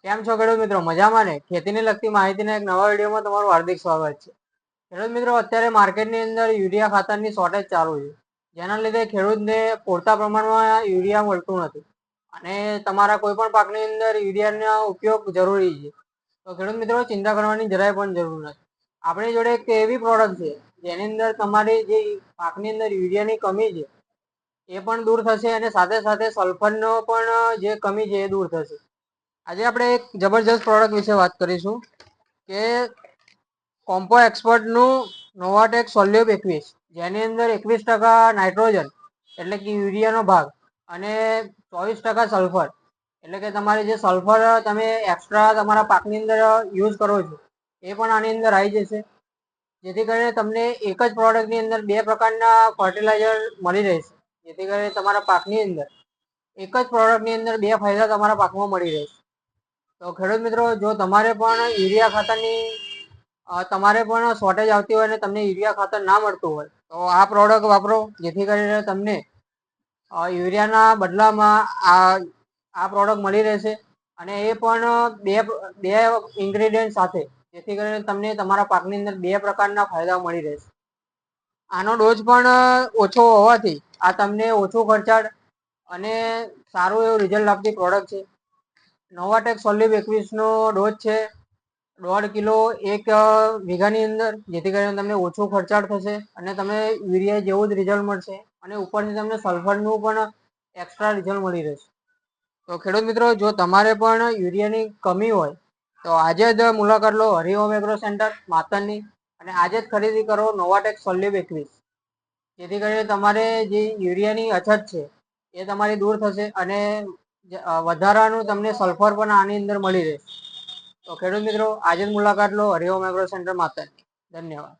કેમ છો ખેડૂત મિત્રો? મજામાં ને? ખેતીને લગતી માહિતીના એક નવા વિડીયોમાં તમારું હાર્દિક સ્વાગત છે. ખેડૂત મિત્રો, અત્યારે માર્કેટની અંદર યુરિયા ખાતરની શોર્ટેજ ચાલુ છે, જેના લીધે ખેડૂતને પૂરતા પ્રમાણમાં યુરિયા મળતું નથી અને તમારા કોઈ પણ પાકની અંદર યુરિયાનો ઉપયોગ જરૂરી છે. તો ખેડૂત મિત્રો, ચિંતા કરવાની જરાય પણ જરૂર નથી. આપણી જોડે એક એવી પ્રોડક્ટ છે જેની અંદર તમારી જે પાકની અંદર યુરિયાની કમી છે એ પણ દૂર થશે અને સાથે સાથે સલ્ફરનો પણ જે કમી છે એ દૂર થશે. આજે આપણે એક જબરજસ્ત પ્રોડક્ટ વિશે વાત કરીશું કે કોમ્પો એક્સપર્ટનું નોવાટેક સોલ્યુબ 21, જેની અંદર 21% નાઇટ્રોજન એટલે કે યુરિયાનો ભાગ અને 24% સલ્ફર એટલે કે તમારે જે સલ્ફર તમે એક્સ્ટ્રા તમારા પાકની અંદર યુઝ કરો છો એ પણ આની અંદર આવી જશે, જેથી કરીને તમને એક જ પ્રોડક્ટની અંદર બે પ્રકારના ફર્ટિલાઇઝર મળી રહેશે, જેથી કરીને તમારા પાકની અંદર એક જ પ્રોડક્ટની અંદર બે ફાયદા તમારા પાકમાં મળી રહેશે. તો ખેડૂત મિત્રો, જો તમારે પણ યુરિયા ખાતરની તમારે પણ શોર્ટેજ આવતી હોય અને તમને યુરિયા ખાતર ના મળતું હોય તો આ પ્રોડક્ટ વાપરો, જેથી કરીને તમને યુરિયાના બદલામાં આ પ્રોડક્ટ મળી રહેશે અને એ પણ બે ઇન્ગ્રેડિયન્ટ સાથે, જેથી કરીને તમને તમારા પાકની અંદર બે પ્રકારના ફાયદા મળી રહેશે. આનો ડોઝ પણ ઓછો હોવાથી આ તમને ઓછું ખર્ચાળ અને સારું એવું રિઝલ્ટ આપતી પ્રોડક્ટ છે. નોવાટેક સોલ્યુબ 21નો ડોઝ છે 1.5 કિલો એક વીઘાની અંદર, જેથી કરીને તમને ઓછું ખર્ચાળ થશે અને તમને યુરિયા જેવું જ રિઝલ્ટ મળશે અને ઉપરથી તમને સલ્ફરનું પણ એક્સ્ટ્રા રિઝલ્ટ મળી રહેશે. તો ખેડૂત મિત્રો, જો તમારે પણ યુરિયાની કમી હોય તો આજે જ મુલાકાત લો હરિઓમ એગ્રો સેન્ટર માતરની અને આજે જ ખરીદી કરો નોવાટેક સોલ્યુબ 21, જેથી કરીને તમારે જે યુરિયાની અછત છે એ તમારી દૂર થશે અને વધારાનું તમને સલ્ફર પણ આની અંદર મળી રહેશે. તો ખેડૂત મિત્રો, આજે જ મુલાકાત લો હરિઓમ એગ્રો સેન્ટર માતરની. ધન્યવાદ.